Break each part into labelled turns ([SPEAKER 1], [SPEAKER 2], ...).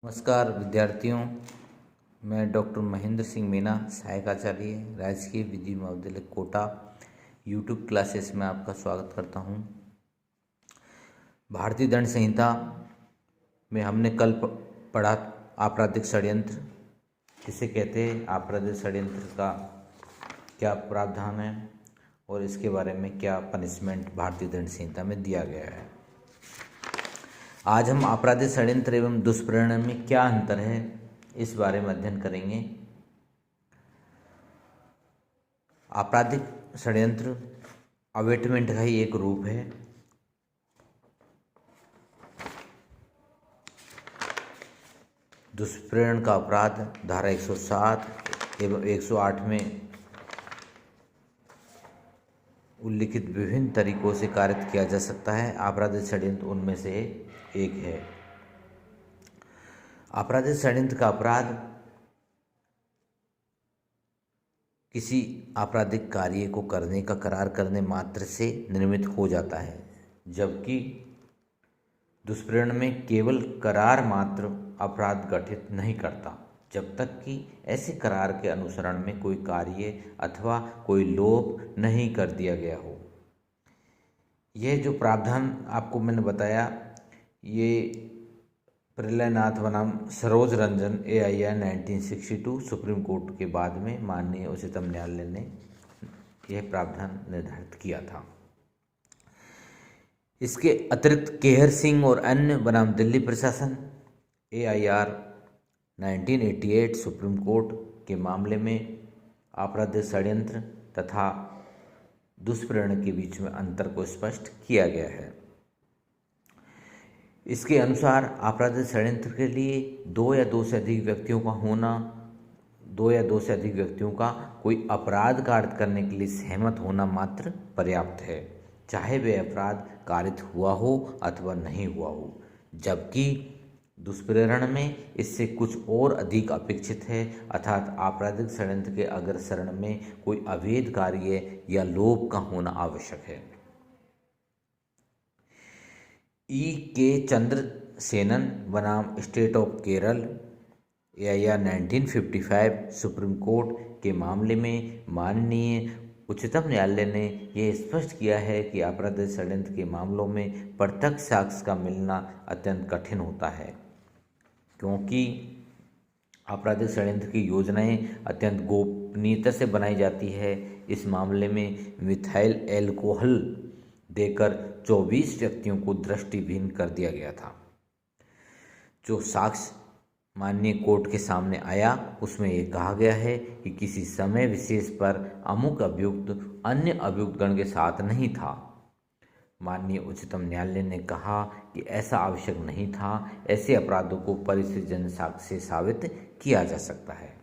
[SPEAKER 1] नमस्कार विद्यार्थियों, मैं डॉक्टर महेंद्र सिंह मीना, सहायक आचार्य, राजकीय विधि महाविद्यालय कोटा, यूट्यूब क्लासेस में आपका स्वागत करता हूं। भारतीय दंड संहिता में हमने कल पढ़ा आपराधिक षड्यंत्र किसे कहते हैं, आपराधिक षड्यंत्र का क्या प्रावधान है और इसके बारे में क्या पनिशमेंट भारतीय दंड संहिता में दिया गया है। आज हम आपराधिक षड्यंत्र एवं दुष्प्रेरण में क्या अंतर है इस बारे में अध्ययन करेंगे। आपराधिक षड्यंत्र अवेटमेंट का ही एक रूप है। दुष्प्रेरण का अपराध धारा 107 एवं 108 में उल्लिखित विभिन्न तरीकों से कारित किया जा सकता है। आपराधिक षड्यंत्र उनमें से एक है। आपराधिक षड्यंत्र का अपराध किसी आपराधिक कार्य को करने का करार करने मात्र से निर्मित हो जाता है, जबकि दुष्प्रेरण में केवल करार मात्र अपराध गठित नहीं करता जब तक कि ऐसे करार के अनुसरण में कोई कार्य अथवा कोई लोभ नहीं कर दिया गया हो। यह जो प्रावधान आपको मैंने बताया, ये प्रलयनाथ बनाम Saroj Ranjan AIR 1962 supreme court के बाद में माननीय उच्चतम न्यायालय ने यह प्रावधान निर्धारित किया था। इसके अतिरिक्त केहर सिंह और अन्य बनाम दिल्ली प्रशासन AIR 1988 सुप्रीम कोर्ट के मामले में आपराधिक षड्यंत्र तथा दुष्प्रेरण के बीच में अंतर को स्पष्ट किया गया है। इसके अनुसार आपराधिक षड्यंत्र के लिए दो या दो से अधिक व्यक्तियों का कोई अपराध कारित करने के लिए सहमत होना मात्र पर्याप्त है, चाहे वह अपराध कारित हुआ हो अथवा नहीं हुआ हो। जबकि दुष्प्रेरण में इससे कुछ और अधिक अपेक्षित है, अर्थात आपराधिक षड्यंत्र के अग्रसरण में कोई अवैध कार्य या लोभ का होना आवश्यक है। E.K. चंद्रसेनन बनाम state of Kerala AIR 1955 supreme court के मामले में माननीय उच्चतम न्यायालय ने यह स्पष्ट किया है कि आपराधिक षड्यंत्र के मामलों में प्रत्यक्ष साक्ष्य का मिलना अत्यंत कठिन होता है, क्योंकि आपराधिक षड्यंत्र की योजनाएं अत्यंत गोपनीयता से बनाई जाती है। इस मामले में मिथाइल एल्कोहल देकर 24 व्यक्तियों को दृष्टिहीन कर दिया गया था। जो साक्ष्य माननीय कोर्ट के सामने आया उसमें यह कहा गया है कि किसी समय विशेष पर अमुक अभियुक्त अन्य अभियुक्तगण के साथ नहीं था। माननीय उच्चतम न्यायालय ने कहा कि ऐसा आवश्यक नहीं था। ऐसे अपराधों को परिस्थितिजन्य साक्ष्य से साबित किया जा सकता है।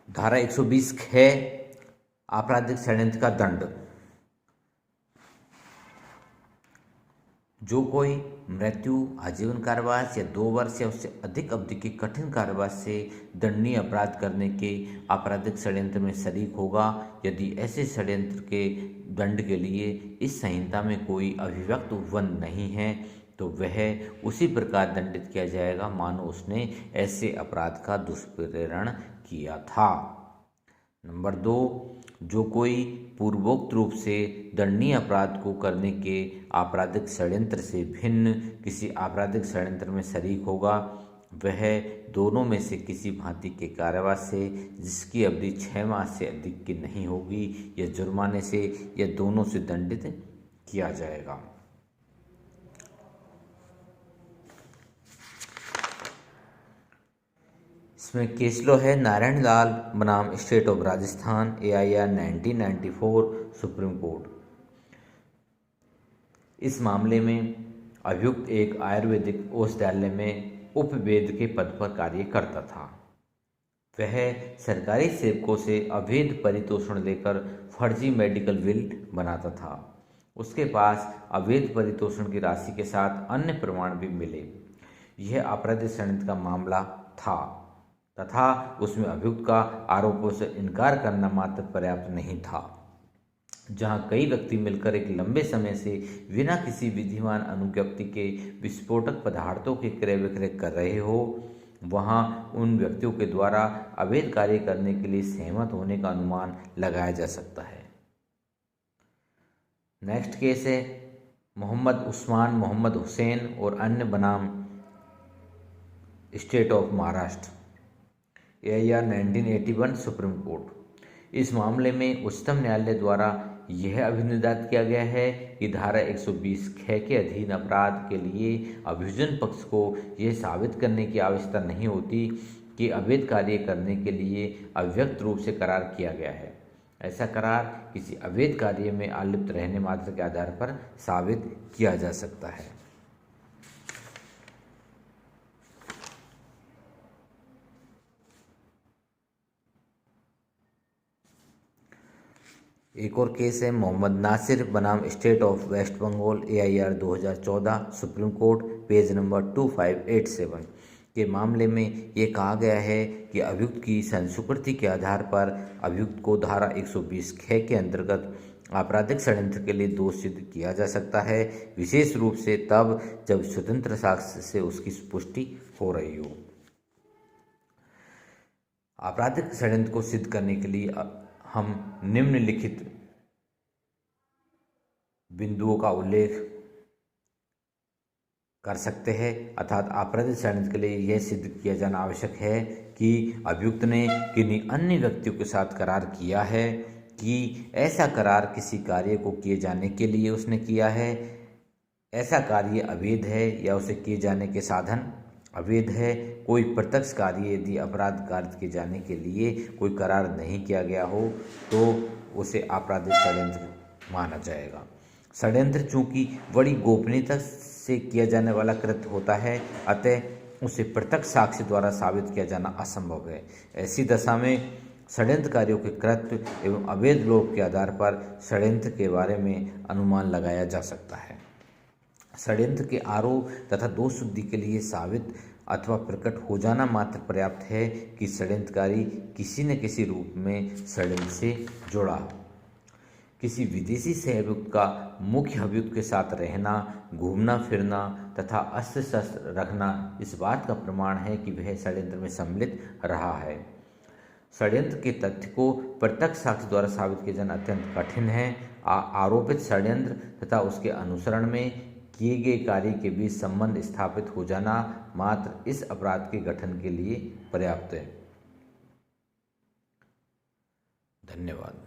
[SPEAKER 1] धारा 120 है आपराधिक षड्यंत्र का दंड। जो कोई मृत्यु, आजीवन कारावास या 2 वर्ष या उससे अधिक अवधि के कठिन कारावास से दंडनीय अपराध करने के आपराधिक षड्यंत्र में शरीक होगा, यदि ऐसे षड्यंत्र के दंड के लिए इस संहिता में कोई अभिव्यक्त उपबंध नहीं है, तो वह उसी प्रकार दंडित किया जाएगा मानो उसने ऐसे अपराध का दुष्प्रेरण किया था। नंबर 2, जो कोई पूर्वोक्त रूप से दंडनीय अपराध को करने के आपराधिक षड्यंत्र से भिन्न किसी आपराधिक षड्यंत्र में शरीक होगा, वह दोनों में से किसी भांति के कारावास से जिसकी अवधि 6 माह से अधिक की नहीं होगी या जुर्माने से या दोनों से दंडित किया जाएगा। इसमें केस लॉ है नारायण लाल बनाम state of Rajasthan AIR 1994 supreme court. इस मामले में अभियुक्त एक आयुर्वेदिक औषधालय में उपवेद के पद पर कार्य करता था। वह सरकारी सेवकों से अवैध परितोषण लेकर फर्जी मेडिकल बिल बनाता था। उसके पास अवैध परितोषण की राशि के साथ अन्य प्रमाण भी मिले। यह आपराधिक षड्यंत्र का मामला था तथा उसमें अभियुक्त का आरोपों से इनकार करना मात्र पर्याप्त नहीं था। जहां कई व्यक्ति मिलकर एक लंबे समय से बिना किसी विधिमान अनुज्ञप्ति के विस्फोटक पदार्थों के क्रय विक्रय कर रहे हो, वहां उन व्यक्तियों के द्वारा अवैध कार्य करने के लिए सहमत होने का अनुमान लगाया जा सकता है। नेक्स्ट केस है मोहम्मद उस्मान मोहम्मद हुसैन और अन्य बनाम state of Maharashtra, AIR 1981 supreme court. इस मामले में उच्चतम न्यायालय द्वारा यह अभिनिर्धारित किया गया है कि धारा 120 ख के अधीन अपराध के लिए अभियोजन पक्ष को यह साबित करने की आवश्यकता नहीं होती कि अवैध कार्य करने के लिए अव्यक्त रूप से करार किया गया है। ऐसा करार किसी अवैध कार्य में आलिप्त रहने मात्र के आधार पर साबित किया जा सकता है। एक और केस है मोहम्मद नासिर बनाम state of West Bengal, AIR 2014 supreme court, page number 2587 के मामले में ये कहा गया है कि अभियुक्त की संस्वीकृति के आधार पर अभियुक्त को धारा 120 ख के अंतर्गत आपराधिक षड्यंत्र के लिए दोष सिद्ध किया जा सकता है, विशेष रूप से तब जब स्वतंत्र साक्ष्य से उसकी पुष्टि हो रही हो। आपराधिक षड्यंत्र को सिद्ध करने के लिए हम निम्नलिखित बिंदुओं का उल्लेख कर सकते हैं, अर्थात आपराधिक षड्यंत्र के लिए यह सिद्ध किया जाना आवश्यक है कि अभियुक्त ने किन्हीं अन्य व्यक्तियों के साथ करार किया है कि ऐसा करार किसी कार्य को किए जाने के लिए उसने किया है, ऐसा कार्य अवैध है या उसे किए जाने के साधन अवैध है। कोई प्रत्यक्ष कार्य यदि अपराध कार्य किए जाने के लिए कोई करार नहीं किया गया हो तो उसे आपराधिक षड्यंत्र माना जाएगा। षड्यंत्र चूंकि बड़ी गोपनीयता से किया जाने वाला कृत्य होता है, अतः उसे प्रत्यक्ष साक्ष्य द्वारा साबित किया जाना असंभव है। ऐसी दशा में षड्यंत्रकारियों के कृत्य एवं अवैध लोभ के आधार पर षड्यंत्र के बारे में अनुमान लगाया जा सकता है। षड्यंत्र के आरोप तथा दोष शुद्धि के लिए साबित अथवा प्रकट हो जाना मात्र पर्याप्त है कि षड्यंत्रकारी किसी न किसी रूप में षड्यंत्र से जुड़ा हो। किसी विदेशी सह अभियुक्त का मुख्य अभियुक्त के साथ रहना, घूमना फिरना तथा अस्त्र शस्त्र रखना इस बात का प्रमाण है कि वह षड्यंत्र में सम्मिलित रहा है। षड्यंत्र के तथ्य को प्रत्यक्ष साक्ष्य द्वारा साबित किया जाना अत्यंत कठिन है। आरोपित षड्यंत्र तथा उसके अनुसरण में किए गए कार्य के बीच संबंध स्थापित हो जाना मात्र इस अपराध के गठन के लिए पर्याप्त है। धन्यवाद।